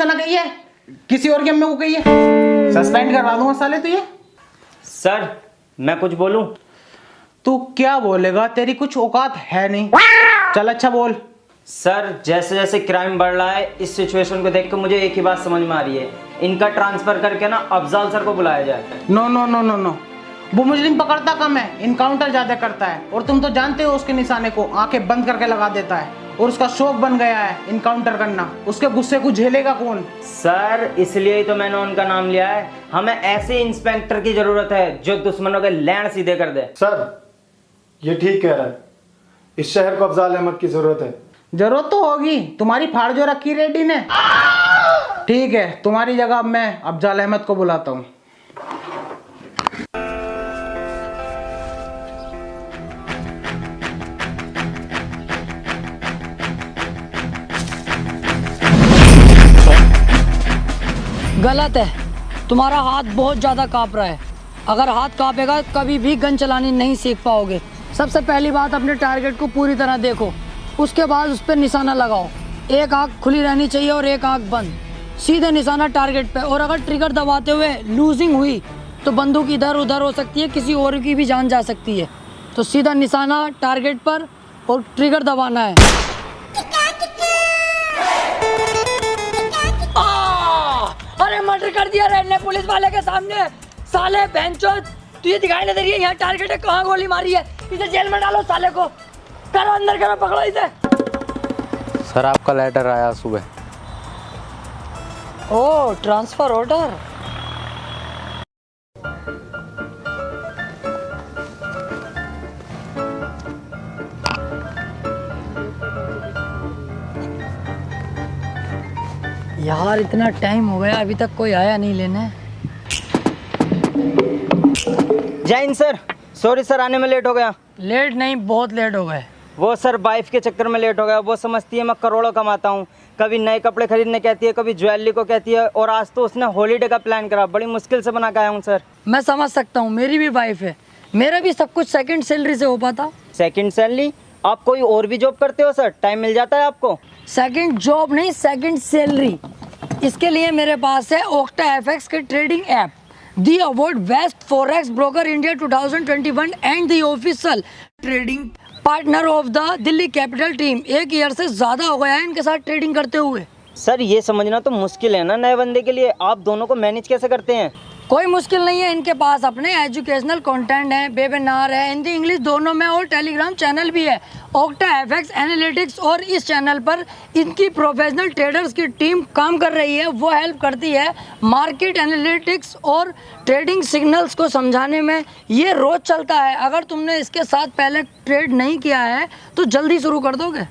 से ना कही है, किसी और की अम्मी को कही है, सस्पेंड करवा दूंगा साले तुझे। सर मैं कुछ बोलूं? तू क्या बोलेगा, तेरी कुछ औकात है नहीं। चल अच्छा बोल। सर जैसे जैसे क्राइम बढ़ रहा है, इस सिचुएशन को देख कर मुझे एक ही बात समझ में आ रही है, इनका ट्रांसफर करके ना अफजाल सर को बुलाया जाए। No no no no no, वो मुजरिम पकड़ता कम है, इनकाउंटर ज्यादा करता है। और तुम तो जानते हो उसके निशाने को आंखें बंद करके लगा देता है, और उसका शौक बन गया है इनकाउंटर करना। उसके गुस्से को झेलेगा कौन? सर इसलिए ही तो मैंने उनका नाम लिया है। हमें ऐसे इंस्पेक्टर की जरूरत है जो दुश्मनों के लैंड सीधे कर दे। सर ये ठीक कह रहा है, इस शहर को अफजाल अहमद की जरूरत है। जरूरत तो होगी, तुम्हारी फाड़ जो रखी रेडी ने। ठीक है, तुम्हारी जगह मैं अफजाल अहमद को बुलाता हूँ। गलत है, तुम्हारा हाथ बहुत ज़्यादा काँप रहा है। अगर हाथ काँपेगा कभी भी गन चलानी नहीं सीख पाओगे। सबसे पहली बात, अपने टारगेट को पूरी तरह देखो, उसके बाद उस पर निशाना लगाओ। एक आँख खुली रहनी चाहिए और एक आँख बंद, सीधे निशाना टारगेट पे। और अगर ट्रिगर दबाते हुए लूजिंग हुई तो बंदूक इधर उधर हो सकती है, किसी और की भी जान जा सकती है। तो सीधा निशाना टारगेट पर और ट्रिगर दबाना है। अरे मर्डर कर दिया रेड ने पुलिस वाले के सामने। साले बेंचोद, तुझे दिखाई नहीं दे रही है यहाँ टारगेट है, कहाँ गोली मारी है? इसे जेल में डालो साले को, करो अंदर करो, पकड़ो इसे। सर आपका लेटर आया सुबह। ओ ट्रांसफर ऑर्डर। यार इतना टाइम हो गया, अभी तक कोई आया नहीं लेने। जय हिंद सर, सॉरी सर आने में लेट हो गया। लेट नहीं, बहुत लेट हो गए। वो सर वाइफ के चक्कर में लेट हो गया। वो समझती है मैं करोड़ों कमाता हूँ, कभी नए कपड़े खरीदने कहती है, कभी ज्वेलरी को कहती है, और आज तो उसने हॉलीडे का प्लान करा। बड़ी मुश्किल से बना के आया हूँ सर। मैं समझ सकता हूँ, मेरी भी वाइफ है, मेरा भी सब कुछ सेकंड सैलरी से हो पाता। Second salary? आप कोई और भी जॉब करते हो सर? टाइम मिल जाता है आपको? सेकंड जॉब नहीं, सेकंड सैलरी। इसके लिए मेरे पास है ओक्टा एफएक्स के trading app, the award best forex broker India 2021 and the official trading partner of the Delhi capital team. 1 year से ज्यादा हो गया है इनके साथ ट्रेडिंग करते हुए। सर ये समझना तो मुश्किल है ना नए बंदे के लिए, आप दोनों को मैनेज कैसे करते हैं? कोई मुश्किल नहीं है, इनके पास अपने एजुकेशनल कंटेंट है, वेबिनार है, हिंदी इंग्लिश दोनों में, और टेलीग्राम चैनल भी है ओक्टा एफएक्स एनालिटिक्स। और इस चैनल पर इनकी प्रोफेशनल ट्रेडर्स की टीम काम कर रही है। वो हेल्प करती है मार्केट एनालिटिक्स और ट्रेडिंग सिग्नल्स को समझाने में। ये रोज चलता है। अगर तुमने इसके साथ पहले ट्रेड नहीं किया है तो जल्दी शुरू कर दोगे।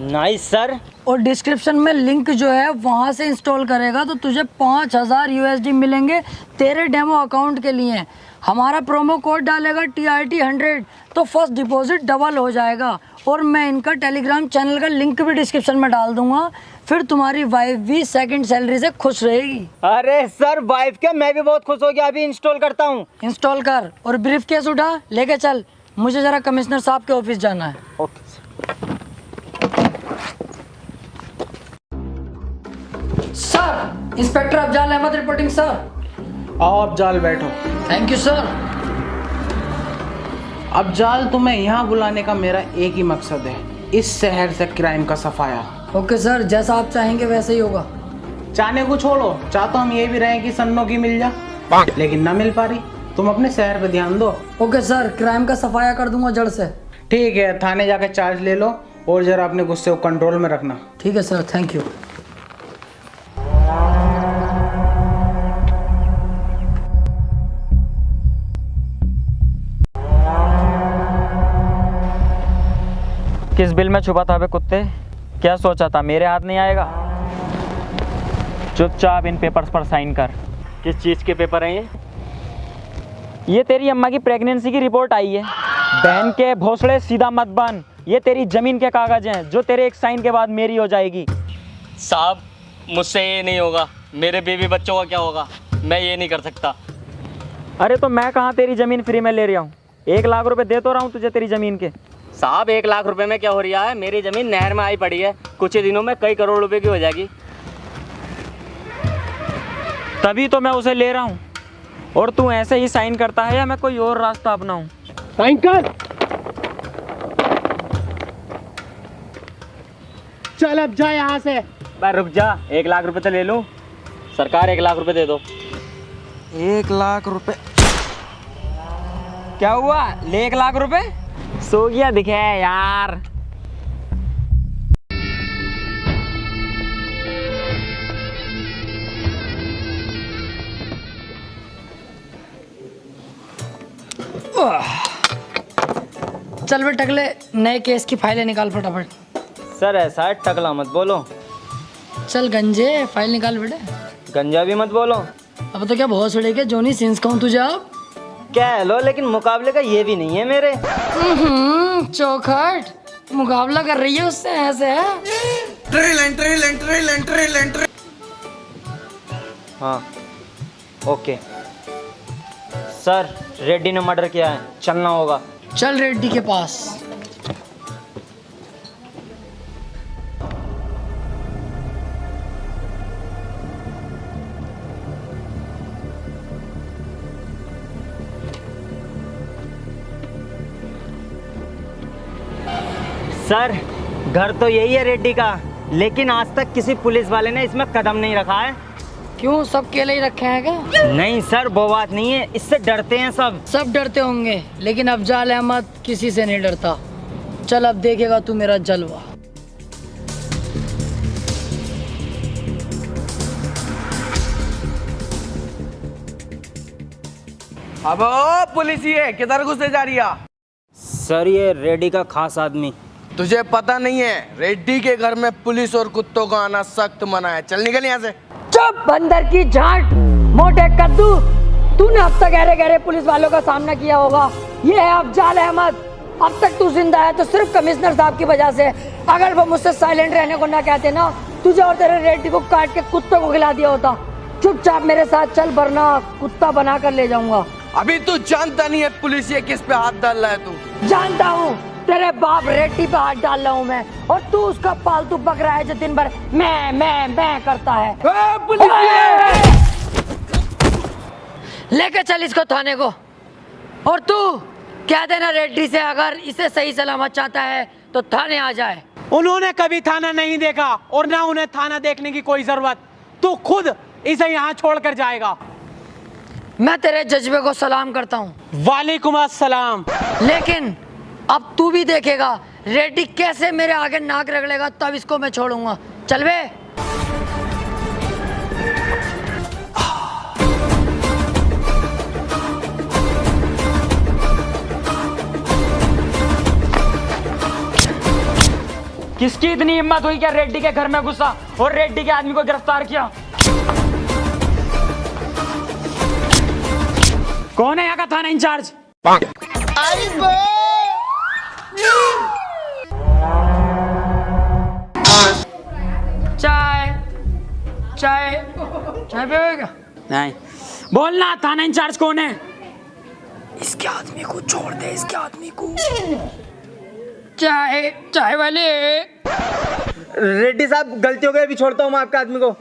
Nice sir. और डिस्क्रिप्शन में लिंक जो है वहाँ से इंस्टॉल करेगा तो तुझे 5000 USD मिलेंगे तेरे डेमो अकाउंट के लिए। हमारा प्रोमो कोड डालेगा TRT100 तो फर्स्ट डिपॉजिट डबल हो जाएगा। और मैं इनका टेलीग्राम चैनल का लिंक भी डिस्क्रिप्शन में डाल दूंगा, फिर तुम्हारी वाइफ भी सेकंड सैलरी से खुश रहेगी। अरे सर वाइफ क्या, मैं भी बहुत खुश हो गया, अभी इंस्टॉल करता हूँ। इंस्टॉल कर और ब्रीफ केस उठा लेके चल, मुझे जरा कमिश्नर साहब के ऑफिस जाना है। Okay sir, inspector Afzal Ahmed reporting sir. आओ अफजाल बैठो। Thank you sir. अफजाल, तुम्हें यहाँ बुलाने का मेरा एक ही मकसद है, इस शहर से क्राइम का सफाया। ओके सर, जैसा आप चाहेंगे वैसे ही होगा। चाहने को छोड़ो, चाहता हम ये भी रहे कि सन्नो की मिल जा, लेकिन ना मिल पा रही। तुम अपने शहर पे ध्यान दो। ओके सर, क्राइम का सफाया कर दूंगा जड़ से। ठीक है, थाने जाके चार्ज ले लो और जरा अपने गुस्से को कंट्रोल में रखना। ठीक है सर, थैंक यू। किस बिल में छुपा था बे कुत्ते? क्या सोचा था मेरे हाथ नहीं आएगा? चुपचाप इन पेपर्स पर साइन कर। किस चीज़ के पेपर हैं ये तेरी अम्मा की प्रेगनेंसी की रिपोर्ट आई है। बहन के भोसड़े सीधा मत बन। ये तेरी जमीन के कागज हैं जो तेरे एक साइन के बाद मेरी हो जाएगी। साहब मुझसे ये नहीं होगा, मेरे बीवी बच्चों का क्या होगा? मैं ये नहीं कर सकता। अरे तो मैं कहाँ तेरी ज़मीन फ्री में ले रहा हूँ? 1 लाख रुपए दे तो रहा हूँ तुझे तेरी ज़मीन के। साहब 1 लाख रुपए में क्या हो रहा है? मेरी ज़मीन नहर में आई पड़ी है, कुछ ही दिनों में कई करोड़ रुपए की हो जाएगी। तभी तो मैं उसे ले रहा हूँ। और तू ऐसे ही साइन करता है या मैं कोई और रास्ता अपनाऊं? साइन कर। चल अब जा यहाँ से। भाई रुक जा, 1 लाख रुपए तो ले लूं। सरकार 1 लाख रुपए दे दो। 1 लाख रुपए? क्या हुआ? ले 1 लाख रुपए? सो गया दिखे यार। चल बे टकले, नए केस की फाइलें निकाल फटाफट। सर ऐसा है, टकला मत बोलो। चल गंजे, फाइल निकाल बेटे। गंजा भी मत बोलो। अब तो क्या बहुत सड़े के जोनी सिंस कहूँ तुझे अब? कह लो, लेकिन मुकाबले का ये भी नहीं है मेरे। चौखट मुकाबला कर रही है उससे ऐसे है? हाँ ओके सर, रेड्डी ने मर्डर किया है, चलना होगा। चल रेड्डी के पास। सर घर तो यही है रेड्डी का, लेकिन आज तक किसी पुलिस वाले ने इसमें कदम नहीं रखा है। क्यों, सब केले ही रखे हैं क्या? नहीं सर, वो बात नहीं है, इससे डरते हैं सब। सब डरते होंगे, लेकिन अफजाल अहमद किसी से नहीं डरता। चल अब देखेगा तू मेरा जलवा। अब ओ पुलिस ये किधर घुसे जा रही है? सर ये रेड्डी का खास आदमी। तुझे पता नहीं है, रेड्डी के घर में पुलिस और कुत्तों का आना सख्त मना है। चल निकल यहाँ से। चुप बंदर की झाट, मोटे कद्दू। तूने अब तक गहरे गहरे पुलिस वालों का सामना किया होगा। ये है अफजाल अहमद। अब तक तू जिंदा है तो सिर्फ कमिश्नर साहब की वजह से। अगर वो मुझसे साइलेंट रहने को ना कहते ना, तुझे और तेरे रेड्डी को काट के कुत्तों को खिला दिया होता। चुपचाप मेरे साथ चल, वरना कुत्ता बना कर ले जाऊंगा। अभी तू जानता नहीं है पुलिस ये किस पे हाथ डाल रहा है। तू जानता हूँ, तेरे बाप रेड्डी पे हाथ डाल रहा हूँ मैं, और तू उसका पालतू बकरा है जो दिन भर मैं करता है। लेके चल इसको थाने को। और तू कह देना रेड्डी से, अगर इसे सही सलामत चाहता है तो थाने आ जाए। उन्होंने कभी थाना नहीं देखा और ना उन्हें थाना देखने की कोई जरूरत। तू खुद इसे यहाँ छोड़कर जाएगा। मैं तेरे जज्बे को सलाम करता हूँ। वालेकुम अस्सलाम। लेकिन अब तू भी देखेगा रेड्डी कैसे मेरे आगे नाक रगड़ेगा, तब इसको मैं छोड़ूंगा। चल बे। किसकी इतनी हिम्मत हुई क्या रेड्डी के घर में घुसा और रेड्डी के आदमी को गिरफ्तार किया? कौन है यहाँ का थाना इंचार्ज? चाय चाय चाय पिएगा? नहीं। बोलना, थाना इंचार्ज कौन है? इसके आदमी को छोड़ दे, इसके आदमी को। चाय चाय वाले। रेड्डी साहब गलती हो गई, अभी छोड़ता हूँ मैं आपके आदमी को।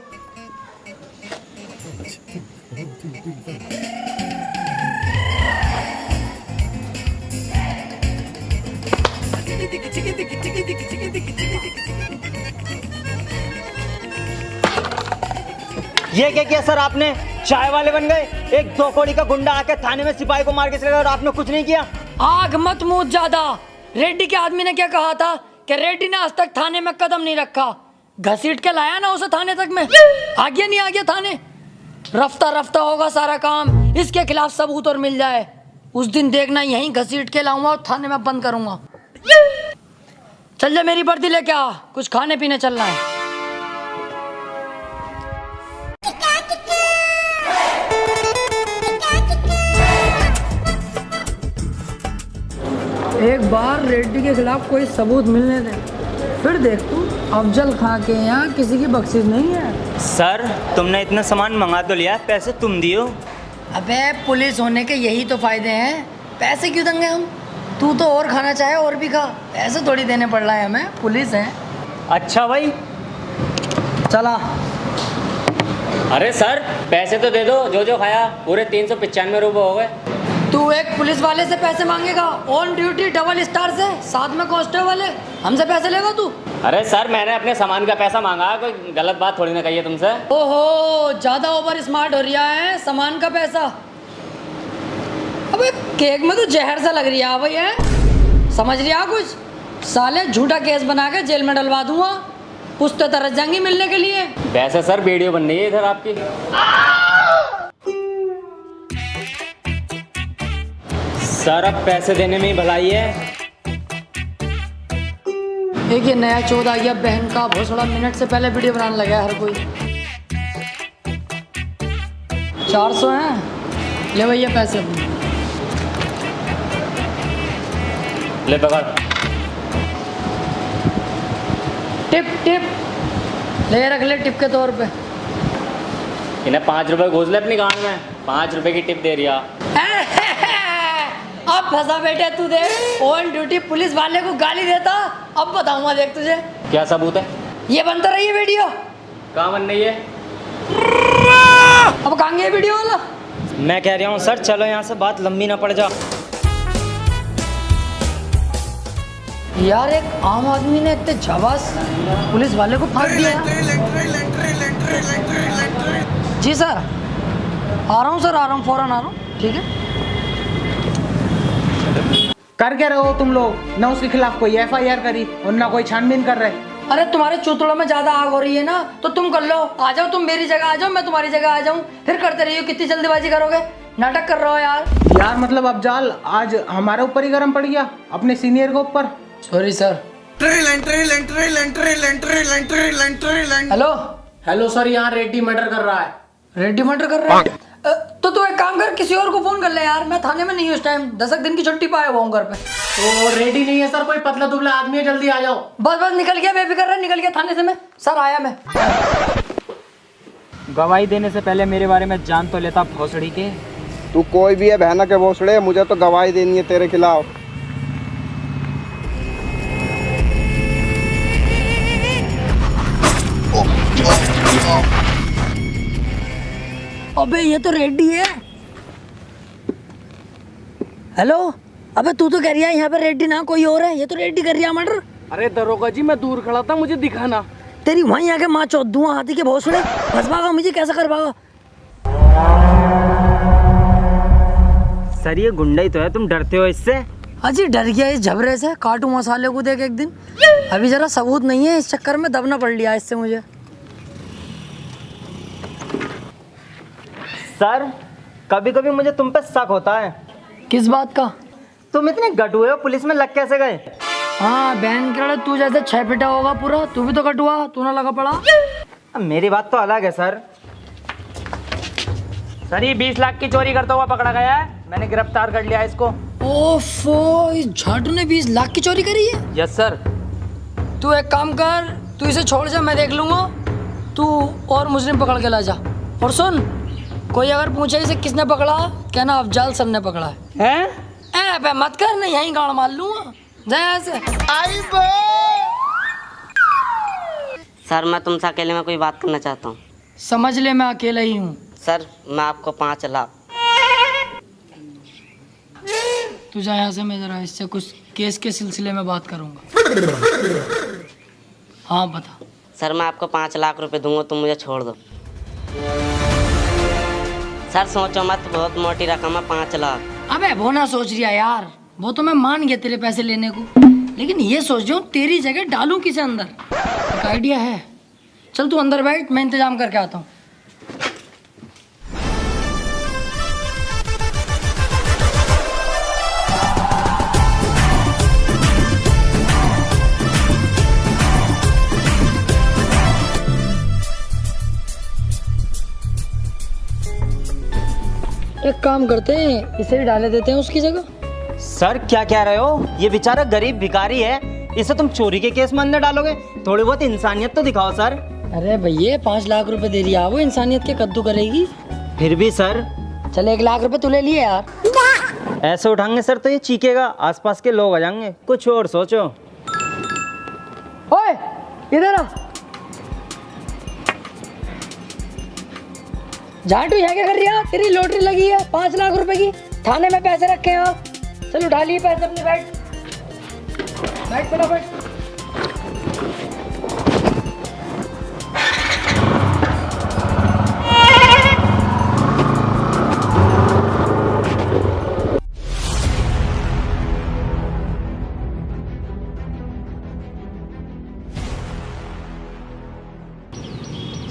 ये क्या किया सर आपने? चाय वाले बन गए। एक 2 कौड़ी का गुंडा आके थाने में सिपाही को मार के चला गया और आपने कुछ नहीं किया। आग मत मूद ज्यादा। रेड्डी के आदमी ने क्या कहा था कि रेड्डी ने आज तक थाने में कदम नहीं रखा। घसीट के लाया ना उसे थाने तक में। आ गया नहीं आ गया थाने? रफ्ता रफ्ता होगा सारा काम, इसके खिलाफ सबूत और मिल जाए। उस दिन देखना, यहीं घसीट के लाऊंगा और थाने में बंद करूंगा। चल जा, मेरी वर्दी लेके आ, कुछ खाने पीने चलना है। एक बार रेड्डी के खिलाफ कोई सबूत मिलने दे, फिर देख तू। अफजल खां के यहाँ किसी की बख्शिश नहीं है। सर तुमने इतना सामान मंगा तो लिया, पैसे तुम दियो। अबे पुलिस होने के यही तो फायदे हैं, पैसे क्यों देंगे हम? तू तो और खाना चाहे और भी खा, पैसे थोड़ी देने पड़ रहा है हमें, पुलिस है। अच्छा भाई चला। अरे सर पैसे तो दे दो, जो जो खाया पूरे 395 रुपये हो गए। तू एक पुलिस वाले से पैसे मांगेगा, ऑन ड्यूटी डबल स्टार से, साथ में कांस्टेबल है, हमसे पैसे लेगा तू? अरे सर मैंने अपने सामान का पैसा मांगा, कोई गलत बात थोड़ी ना कही है तुमसे। ओहो, ज्यादा ओवर स्मार्ट हो रहा है, सामान का पैसा। अबे केक में तो जहर सा लग रही है भाई, है समझ रही है कुछ? साले झूठा केस बना के जेल में डलवा दूंगा, कुछ तो तरस जाएंगी मिलने के लिए। वैसे सर वीडियो बन रही है इधर आपकी। सर अब पैसे देने में ही भलाई है। एक ये नया चौध आ गया बहन का, भोसड़ा मिनट से पहले वीडियो बनाने लगा हर कोई। 400 हैं, ले भैया पैसे अपने। ले पकड़। टिप टिप ले रख ले टिप के तौर पे। इन्हें 5 रुपए घोष ले अपनी गांड में, 5 रुपए की टिप दे रिया। अब फंसा बेटे तू, देख ऑन ड्यूटी पुलिस वाले को गाली देता, अब बताऊंगा देख तुझे। क्या सबूत है? ये बनता रही है वीडियो। कहाँ बन रही है? अब कहाँ गया वीडियो वाला? मैं कह रहा हूँ सर चलो यहाँ से, बात लंबी ना पड़ जा। यार एक आम आदमी ने इतने झबास पुलिस वाले को फांस दिया। जी सर आ रहा हूँ सर, आ रहा हूँ, फौरन आ रहा हूँ। ठीक है। कर क्या रहे हो तुम लोग? ना उसके खिलाफ कोई FIR करी और ना कोई छानबीन कर रहे। अरे तुम्हारे चूतड़ों में ज्यादा आग हो रही है ना, तो तुम कर लो। आ जाओ, तुम मेरी जगह आ जाओ, मैं तुम्हारी जगह आ जाऊँ, फिर करते रहिए। कितनी जल्दीबाजी करोगे, नाटक कर रहे हो यार। यार मतलब अफजाल आज हमारे ऊपर ही गर्म पड़ गया, अपने सीनियर के ऊपर। Sorry sir. Hello hello sir, यहाँ रेड्डी मर्डर कर रहा है। रेड्डी मर्डर कर रहा है? तो तू एक काम कर, किसी और को फोन कर ले यार, मैं थाने में नहीं हूँ इस टाइम, 10 दिन की छुट्टी पाया हुआ हूँ घर पे। तो रेडी नहीं है सर, कोई पतला दुबला आदमी है, जल्दी आ जाओ। बस बस निकल गया, बेफिक्र रह, निकल गया थाने से मैं। सर आया मैं। गवाही देने से पहले मेरे बारे में जान तो लेता भोसड़ी के। तू कोई भी है बहना के भोसड़े, मुझे तो गवाही देनी है तेरे खिलाफ। अबे ये तो रेड्डी है। हेलो, अबे तू तो कह रही है यहाँ पे रेड्डी ना कोई और है, ये तो रेड्डी कर रही है मर्डर। अरे दरोगा जी मैं दूर खड़ा था, मुझे दिखा ना। तेरी वहीं आके माँ चौथ दूँ हाथी के भोसड़े, फंस पाएगा मुझे, कैसे कर पाएगा? सर ये गुंडा ही तो है, तुम डरते हो इससे? अजी डर गया इस झबरे से, काटू मसाले को देख एक दिन। अभी जरा सबूत नहीं है, इस चक्कर में दबना पड़ लिया इससे मुझे। सर कभी कभी मुझे तुम पे शक होता है। किस बात का? तुम इतने गटुए हो, पुलिस में लग कैसे गए? हाँ बहन के तू जैसे 6 फीटा होगा पूरा, तू भी तो कटुआ, तू ना लगा पड़ा। मेरी बात तो अलग है सर। सर ये 20 लाख की चोरी करता हुआ पकड़ा गया है, मैंने गिरफ्तार कर लिया इसको। ओफो, इस झाटू ने 20 लाख की चोरी करी है? Yes sir. तू एक काम कर, तू इसे छोड़ जा, मैं देख लूंगा। तू और मुजरिम पकड़ के ला जा। और सुन, कोई अगर पूछे इसे किसने पकड़ा, कहना अफजाल सर ने पकड़ा है। हैं? मत कर, नहीं यहीं गाड़ मार लूंगा। जैसे सर मैं तुमसे अकेले में कोई बात करना चाहता हूँ। समझ ले मैं अकेला ही हूँ। सर मैं आपको 5 लाख। तू जा यहाँ से, मैं जरा इससे कुछ केस के सिलसिले में बात करूँगा। हाँ बता। सर मैं आपको 5 लाख रुपए दूंगा, तुम मुझे छोड़ दो। सर सोचो मत, बहुत मोटी रकम है 5 लाख। अबे वो ना सोच रिया यार, वो तो मैं मान गया तेरे पैसे लेने को, लेकिन ये सोच रहा हूँ तेरी जगह डालूं किसे अंदर। एक आइडिया है, चल तू अंदर बैठ, मैं इंतजाम करके आता हूँ। एक काम करते हैं, इसे भी डाले देते हैं उसकी जगह। सर क्या कह रहे हो? ये बेचारा गरीब भिखारी है, इसे तुम चोरी के केस में अंदर डालोगे? थोड़ी बहुत इंसानियत तो दिखाओ सर। अरे भैया 5 लाख रुपए दे रही है, वो इंसानियत के कद्दू करेगी? फिर भी सर। चल 1 लाख रुपए तू ले लिए यार। ऐसे उठाएंगे सर तो ये चीखेगा, आसपास के लोग आ जाएंगे। कुछ और सोचो। ओए इधर आ। झाटू यहाँ क्या कर रही है? तेरी लॉटरी लगी है 5 लाख रुपए की। थाने में पैसे रखे हैं आप। चलो उठा लिए पैसे अपने, बैठ फटाफट।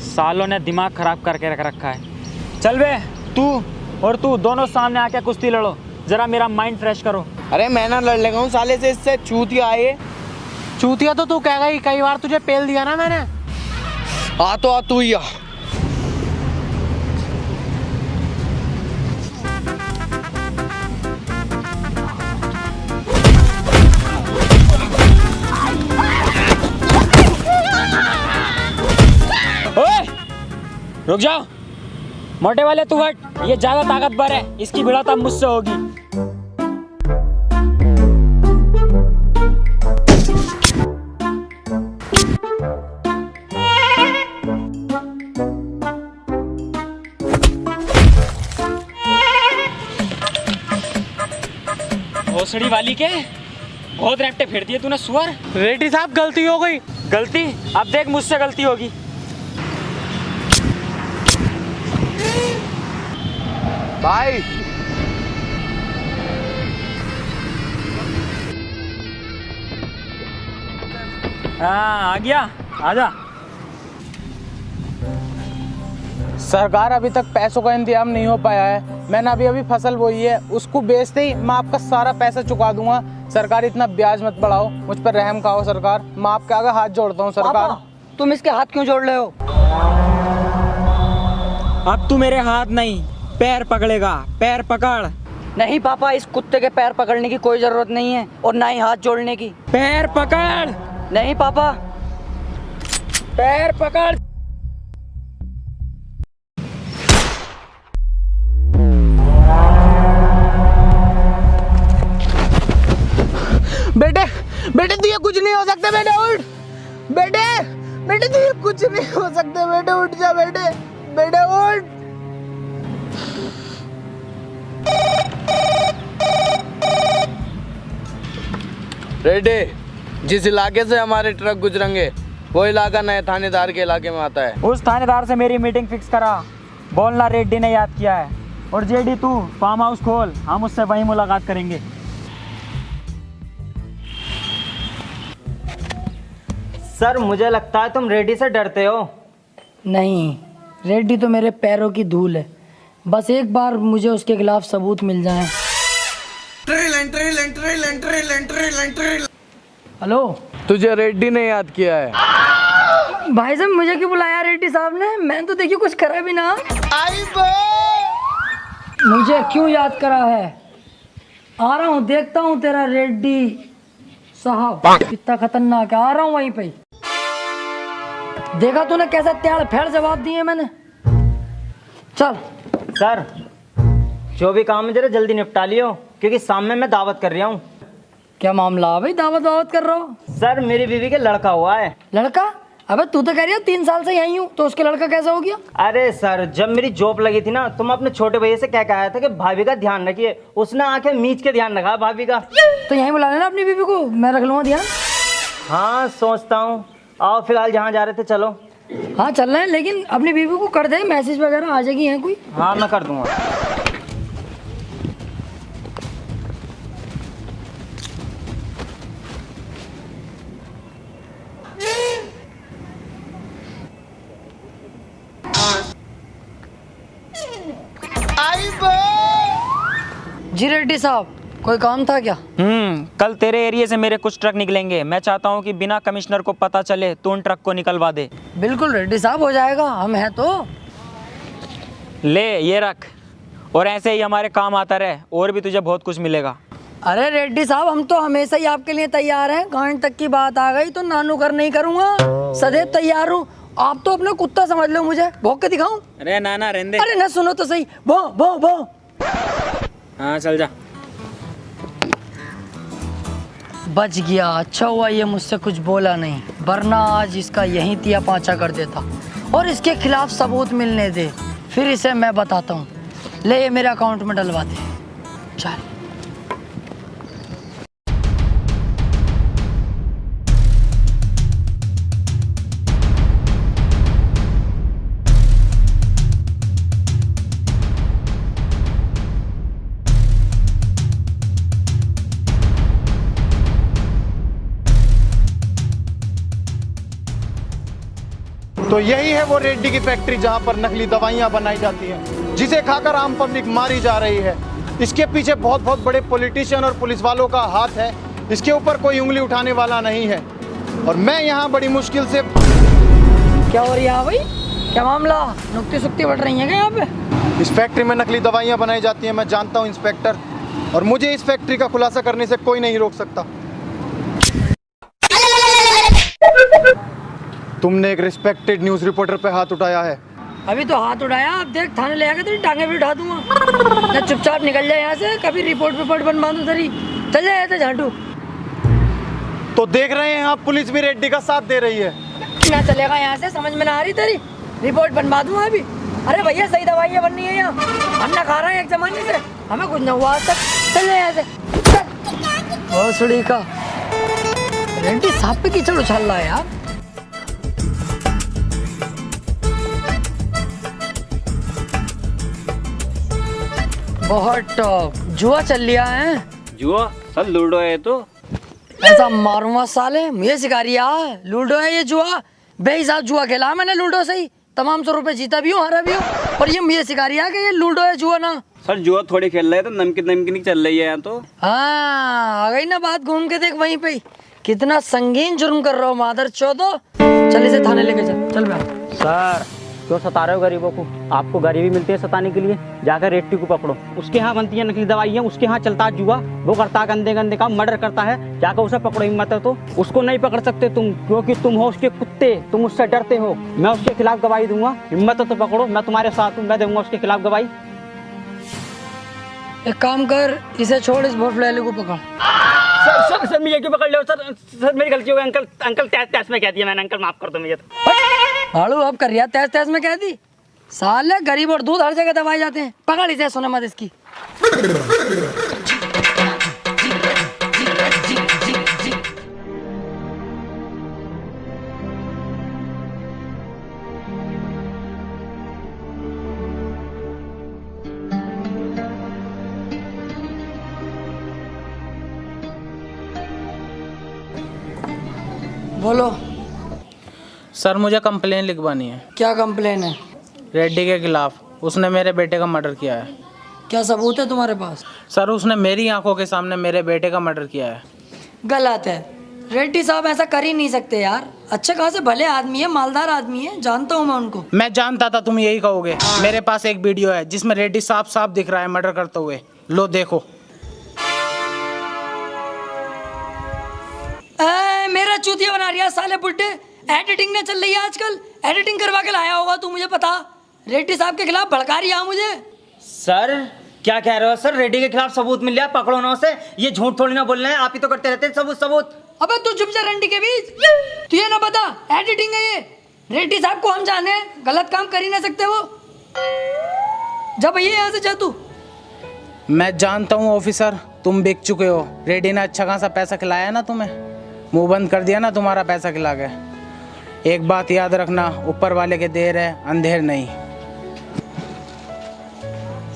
सालों ने दिमाग खराब करके रख रखा है। चल बे, तू और तू दोनों सामने आके कुश्ती लड़ो, जरा मेरा माइंड फ्रेश करो। अरे मैं ना लड़ लेगा हूँ साले से, इससे चूतिया आए। चूतिया तो तू कह गई, कई बार तुझे पेल दिया ना मैंने। आ तो आ तू ही आ। ओए, रुक जाओ। मोटे वाले तू हट, ये ज्यादा ताकतवर है, इसकी भिड़ंत अब मुझसे होगी। भोसड़ी वाली के बहुत रैप्टे फेर दिए तूने सुअर। रेड्डी साहब गलती हो गई। गलती? अब देख मुझसे गलती होगी। भाई हाँ, आ गया, आजा। सरकार अभी तक पैसों का इंतजाम नहीं हो पाया है। मैंने अभी फसल बोई है, उसको बेचते ही मैं आपका सारा पैसा चुका दूंगा। सरकार इतना ब्याज मत बढ़ाओ, मुझ पर रहम खाओ सरकार। मैं आपके आगे हाथ जोड़ता हूँ सरकार। तुम इसके हाथ क्यों जोड़ रहे हो? अब तू मेरे हाथ नहीं पैर पकड़ेगा, पैर पकड़। नहीं पापा, इस कुत्ते के पैर पकड़ने की कोई जरूरत नहीं है और ना ही हाथ जोड़ने की। पैर पकड़। नहीं पापा, पैर पकड़। बेटे बेटे तू ये कुछ नहीं हो सकता। बेटे उठ, बेटे बेटे तू ये कुछ नहीं हो सकता। बेटे उठ जा, बेटे बेटे उठ। रेड्डी, जिस इलाके से हमारे ट्रक गुजरेंगे वो इलाका नए थानेदार के इलाके में आता है। उस थानेदार से मेरी मीटिंग फिक्स करा। बोलना रेड्डी ने याद किया है। और जेडी तू फार्म हाउस खोल, हम उससे वहीं मुलाकात करेंगे। सर मुझे लगता है तुम रेड्डी से डरते हो। नहीं, रेड्डी तो मेरे पैरों की धूल है। बस एक बार मुझे उसके खिलाफ सबूत मिल जाए। हेलो, तुझे रेड्डी ने याद किया है। भाई साहब मुझे क्यों बुलाया रेड्डी साहब ने? मैंने तो देखिए कुछ करा भी ना। मुझे क्यों याद करा है? आ रहा हूँ, देखता हूँ तेरा रेड्डी साहब कितना खतरनाक है। आ रहा हूँ वहीं पे। देखा तूने कैसा त्याड़ फैड़ जवाब दिए मैंने। चल। सर जो भी काम है जरा जल्दी निपटा लियो, क्योंकि सामने मैं दावत कर रहा हूँ। क्या मामला भाई, दावत कर रहा हो? सर मेरी बीवी के लड़का हुआ है। लड़का? अबे तू तो कह रही है 3 साल से यहीं हूँ, तो उसके लड़का कैसा हो गया? अरे सर जब मेरी जॉब लगी थी ना, तो मैं अपने छोटे भैया से क्या कहा था कि भाभी का ध्यान रखिए। उसने आके मीच के ध्यान रखा भाभी का। तो यहीं बुला लेना अपनी बीवी को, मैं रख लूँगा ध्यान। हाँ सोचता हूँ। आओ फिलहाल जहाँ जा रहे थे चलो। हाँ चल रहे हैं, लेकिन अपनी बीवी को कर दे, मैसेज वगैरह आ जाएगी है कोई। हाँ मैं कर दूंगा। जी रेड्डी साहब, कोई काम था क्या? कल तेरे एरिया से मेरे कुछ ट्रक निकलेंगे। मैं चाहता हूँ कि बिना कमिश्नर को पता चले तो उन ट्रक को निकलवा दे। बिल्कुल रेड्डी साहब, हो जाएगा, हम हैं तो। ले ये रख, और ऐसे ही हमारे काम आता रहे, और भी तुझे बहुत कुछ मिलेगा। अरे रेड्डी साहब, हम तो हमेशा ही आपके लिए तैयार हैं। गांड तक की बात आ गई तो नानू कर नहीं करूँगा, सदैव तैयार हूँ। आप तो अपना कुत्ता समझ लो मुझे। भौंक के दिखाऊं? अरे ना रहने दे। अरे ना, सुनो तो सही। भौ भौ भौ। हाँ चल जा। बच गया, अच्छा हुआ ये मुझसे कुछ बोला नहीं, वरना आज इसका यहीं तिया पांचा कर देता। और इसके खिलाफ सबूत मिलने दे, फिर इसे मैं बताता हूँ। ले ये मेरे अकाउंट में डलवा दे। चल। तो यही है वो रेड्डी की फैक्ट्री जहां पर नकली दवाइयां बनाई जाती हैं, जिसे खाकर आम पब्लिक मारी जा रही है। इसके पीछे बहुत बहुत बड़े पॉलिटिशियन और पुलिस वालों का हाथ है। इसके ऊपर कोई उंगली उठाने वाला नहीं है। और मैं यहाँ बड़ी मुश्किल से। क्या हो रहा है भाई? क्या मामला? नुक्ती सुक्ती बढ़ रही है क्या यहाँ पे? इस फैक्ट्री में नकली दवाइयाँ बनाई जाती हैं, मैं जानता हूँ इंस्पेक्टर, और मुझे इस फैक्ट्री का खुलासा करने से कोई नहीं रोक सकता। तुमने एक रिस्पेक्टेड न्यूज़ रिपोर्टर पे हाथ उठाया है। अभी तो हाथ उठाया, अब देख थाने ले आके तेरी टांगे भी उठा दूंगा। ना चुपचाप निकल जाए यहाँ से, कभी रिपोर्ट बनवा दूं तेरी। चल जाए ऐसे झांटू। तो देख रहे हैं आप, पुलिस भी रेड्डी का साथ दे रही है। ना चलेगा यहाँ से, समझ में ना आ रही तेरी। रिपोर्ट बनवा दूंगा अभी। अरे भैया सही दवाइयाँ बननी है यहाँ, अन्ना खा रहे हैं एक जमाने से, हमें कुछ न हुआ आज तक। चल जाए यहाँ से। भोसड़ी का रेड्डी साहब पे कीचड़ उछाल रहा है यार। बहुत टॉप जुआ चल लिया है। जुआ सर लूडो है तो ऐसा मारूंगा साले, मुझे सिखा रही है लूडो है ये जुआ। बेहिसाब जुआ खेला मैंने लूडो से ही, तमाम 100 रुपए जीता भी हूँ हारा भी हूँ, और ये मुझे सिखा रही है कि ये लूडो है जुआ ना। सर जुआ थोड़ी खेल रहे हैं तो नमकीन चल रही है यहाँ तो। हाँ आ गई ना बात, घूम के देख वहीं पे ही। कितना संगीन जुर्म कर रहा हो मादर चौदो। चल इसे थाने लेके चल बे। सर क्यों सता रहे हो गरीबों को? आपको गरीबी मिलती है सताने के लिए। जाकर रेड्डी को पकड़ो, उसके यहाँ बनती है नकली दवाइयाँ, उसके यहाँ चलता है जुआ, वो करता है गंदे गंदे काम, मर्डर करता है। जाकर उसे पकड़ो, हिम्मत है तो। उसको नहीं पकड़ सकते तुम, क्योंकि तुम हो उसके कुत्ते, तुम उससे डरते हो। मैं उसके खिलाफ गवाही दूंगा, हिम्मत है तो पकड़ो, मैं तुम्हारे साथ हूँ, मैं दूंगा उसके खिलाफ गवाही। एक काम कर, इसे छोड़, इस भोसड़े को पकड़। सर मुझे क्यों पकड़ लो सर मेरी गलती हो गई। अंकल तैस में कह दिया मैंने, अंकल माफ कर दो मुझे तो। हाड़ू अब कर रिया तैस में कह दी। साले गरीब और दूध हर जगह दबाए जाते हैं। पकड़ इसे, सुने मत इसकी। बोलो सर, मुझे कंप्लेन लिखवानी है। क्या कंप्लेन है? रेड्डी के खिलाफ, उसने मेरे बेटे का मर्डर किया है। क्या सबूत है तुम्हारे पास? सर, उसने मेरी आंखों के सामने मेरे बेटे का मर्डर किया है। गलत है, रेड्डी साहब ऐसा कर ही नहीं सकते यार। अच्छे खासे भले आदमी है, मालदार आदमी है, जानता हूँ मैं उनको। मैं जानता था तुम यही कहोगे। मेरे पास एक वीडियो है जिसमें रेड्डी साफ दिख रहा है मर्डर करते हुए। लो देखो। मेरा चूतिया बना रही है साले बुड्ढे। एडिटिंग ने चल रही है आजकल, एडिटिंग करवा के लाया होगा तू, मुझे पता। रेड्डी साहब के खिलाफ भड़का रही है मुझे। सर क्या कह रहे हो सर? रेड्डी के खिलाफ सबूत मिल गया, पकड़ो ना उसे। ये झूठ थोड़ी ना बोल रहे हैं, आप ही तो करते रहते हैं सबूत। अबे तू चुप जा रंडी के बीच। तू ये ना बता, एडिटिंग है ये। रेड्डी साहब को हम जाने, गलत काम कर ही ना सकते वो। जा भैया यहाँ से जा तू। मैं जानता हूँ ऑफिसर, तुम बिक चुके हो। रेड्डी ने अच्छा खासा पैसा खिलाया ना तुम्हें, मुंह बंद कर दिया ना तुम्हारा पैसा खिला के। एक बात याद रखना, ऊपर वाले के देर है, अंधेर नहीं।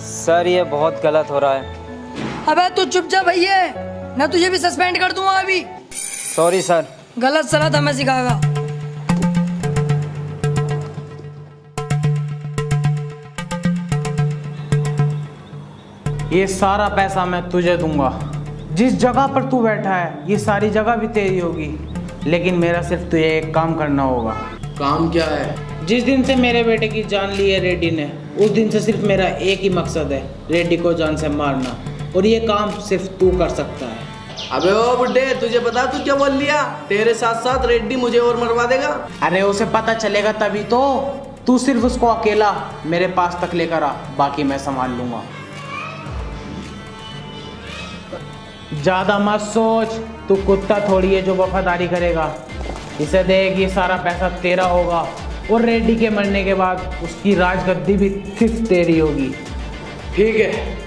सर ये बहुत गलत हो रहा है। अबे तू चुप जा भैया, ना तुझे भी सस्पेंड कर दूंगा अभी। Sorry sir. गलत सलाह हमें सिखाएगा। ये सारा पैसा मैं तुझे दूंगा। जिस जगह पर तू बैठा है ये सारी जगह भी तेरी होगी, लेकिन मेरा सिर्फ तुझे एक काम करना होगा। काम क्या है? जिस दिन से मेरे बेटे की जान ली है रेड्डी ने, उस दिन से सिर्फ मेरा एक ही मकसद है, रेड्डी को जान से मारना। और ये काम सिर्फ तू कर सकता है। अबे ओ बुड्ढे, तुझे पता तू क्या बोल लिया? तेरे साथ साथ रेड्डी मुझे और मरवा देगा। अरे उसे पता चलेगा तभी तो। तू सिर्फ उसको अकेला मेरे पास तक लेकर आ, बाकी मैं संभाल लूंगा। ज्यादा मत सोच, तू कुत्ता थोड़ी है जो वफादारी करेगा। इसे देख, ये सारा पैसा तेरा होगा और रेड्डी के मरने के बाद उसकी राजगद्दी भी सिर्फ तेरी होगी। ठीक है।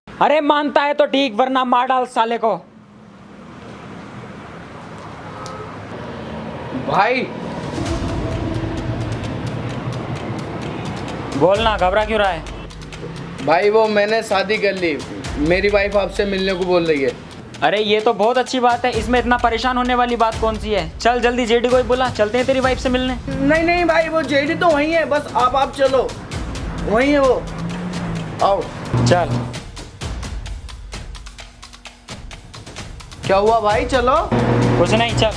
अरे मानता है तो ठीक, वरना मार डाल साले को। भाई बोलना, घबरा क्यों रहा है? भाई वो मैंने शादी कर ली, मेरी वाइफ आपसे मिलने को बोल रही है। अरे ये तो बहुत अच्छी बात है, इसमें इतना परेशान होने वाली बात कौन सी है? चल जल्दी जेडी को ही बुला, चलते हैं तेरी वाइफ से मिलने। नहीं नहीं भाई, वो जेडी तो वहीं है, बस आप चलो, वहीं है वो, आओ। चल। क्या हुआ भाई, चलो। कुछ नहीं, चल।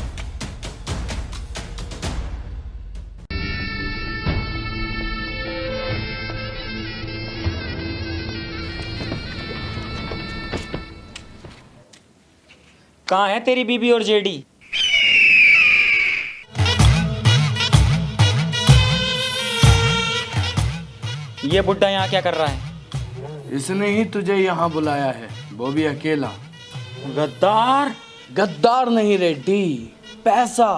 कहाँ है तेरी बीबी और जेडी? ये बुड्ढा यहाँ क्या कर रहा है? इसने ही तुझे यहाँ बुलाया है, वो भी अकेला। गद्दार। गद्दार नहीं रेड्डी, पैसा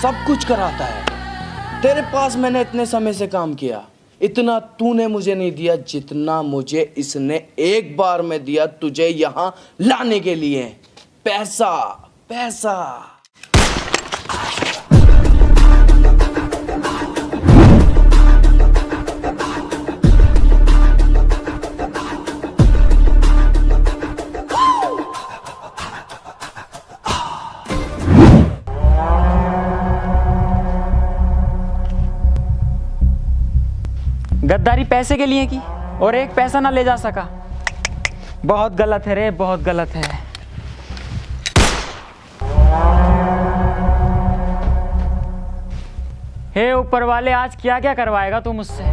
सब कुछ कराता है। तेरे पास मैंने इतने समय से काम किया, इतना तूने मुझे नहीं दिया जितना मुझे इसने एक बार में दिया तुझे यहाँ लाने के लिए। पैसा पैसा। गद्दारी पैसे के लिए की और एक पैसा ना ले जा सका। बहुत गलत है रे, बहुत गलत है। हे ऊपर वाले, आज क्या क्या करवाएगा तू मुझसे?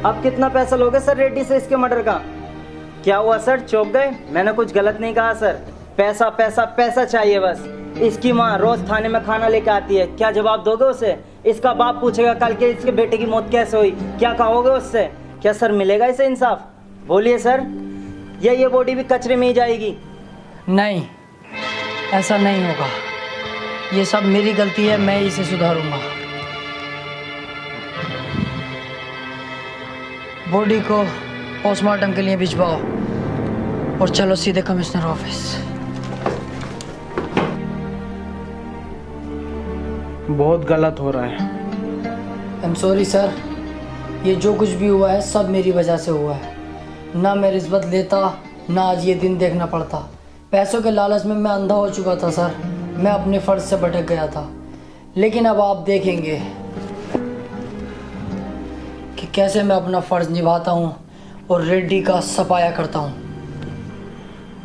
अब कितना पैसा लोगे सर रेड्डी से इसके मर्डर का? क्या हुआ सर, चौंक गए? मैंने कुछ गलत नहीं कहा सर। पैसा पैसा पैसा चाहिए बस। इसकी माँ रोज थाने में खाना लेके आती है, क्या जवाब दोगे उसे? इसका बाप पूछेगा कल के इसके बेटे की मौत कैसे हुई, क्या कहोगे उससे? क्या सर मिलेगा इसे इंसाफ? बोलिए सर। ये बॉडी भी कचरे में ही जाएगी? नहीं, ऐसा नहीं होगा। ये सब मेरी गलती है, मैं इसे सुधारूंगा। बॉडी को पोस्टमार्टम के लिए भिजवाओ और चलो सीधे कमिश्नर ऑफिस। बहुत गलत हो रहा है। आई एम सॉरी सर, ये जो कुछ भी हुआ है सब मेरी वजह से हुआ है। ना मैं रिश्वत लेता, ना आज ये दिन देखना पड़ता। पैसों के लालच में मैं अंधा हो चुका था सर, मैं अपने फर्ज से भटक गया था। लेकिन अब आप देखेंगे कि कैसे मैं अपना फर्ज निभाता हूँ और रेड्डी का सफाया करता हूँ।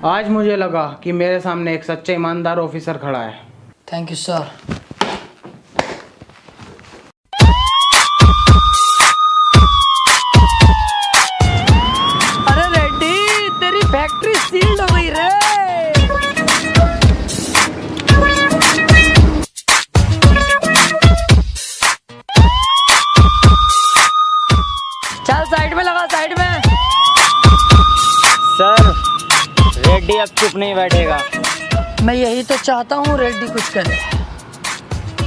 आज मुझे लगा कि मेरे सामने एक सच्चा ईमानदार ऑफिसर खड़ा है। Thank you sir. अरे रेड्डी, तेरी फैक्ट्री सील्ड हो गई रे। चल साइड में लगा, साइड में। सर रेड्डी अब चुप नहीं बैठेगा। मैं यही तो चाहता हूँ, रेड्डी कुछ करे।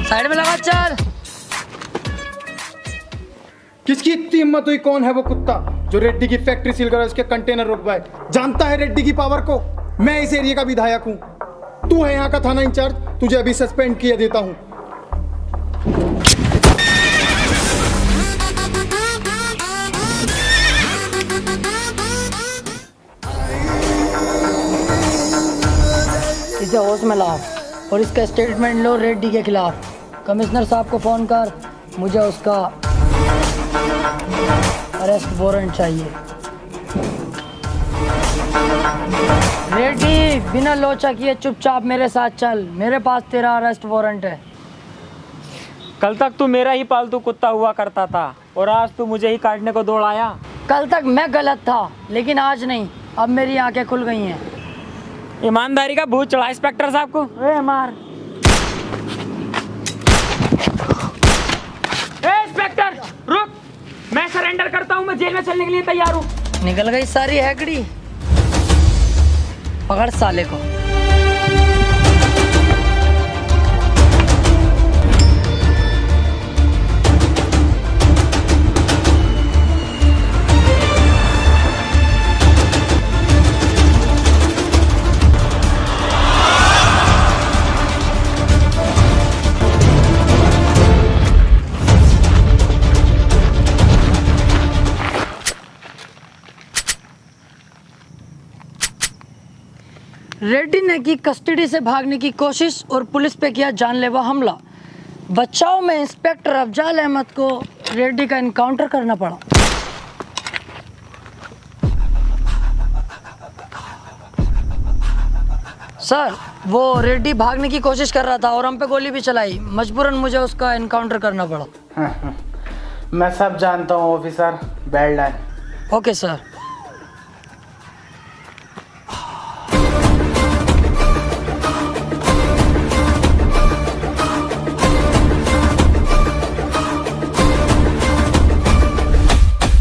साइड में लगा, चल। किसकी इतनी हिम्मत हुई? कौन है वो कुत्ता जो रेड्डी की फैक्ट्री सील कर उसके कंटेनर रुकवाए? जानता है रेड्डी की पावर को? मैं इस एरिया का विधायक हूँ, तू है यहाँ का थाना इंचार्ज, तुझे अभी सस्पेंड किया देता हूँ। इसे होश में लाओ और इसका स्टेटमेंट लो रेड्डी के खिलाफ। कमिश्नर साहब को फोन कर, मुझे उसका अरेस्ट वारंट चाहिए। रेड्डी, बिना लोचा किए चुपचाप मेरे साथ चल, मेरे पास तेरा अरेस्ट वारंट है। कल तक तू मेरा ही पालतू कुत्ता हुआ करता था और आज तू मुझे ही काटने को दौड़ आया। कल तक मैं गलत था, लेकिन आज नहीं। अब मेरी आंखें खुल गई हैं। ईमानदारी का भूत चढ़ा इंस्पेक्टर साहब को। ए मार। मैं जेल में चलने के लिए तैयार हूँ। निकल गई सारी हैकड़ी। पकड़ साले को। रेड्डी ने की कस्टडी से भागने की कोशिश और पुलिस पे किया जानलेवा हमला। बचाव में इंस्पेक्टर अफजाल अहमद को रेड्डी का एनकाउंटर करना पड़ा। सर, वो रेड्डी भागने की कोशिश कर रहा था और हम पे गोली भी चलाई। मजबूरन मुझे उसका एनकाउंटर करना पड़ा। मैं सब जानता हूँ officer. Well done. Okay sir.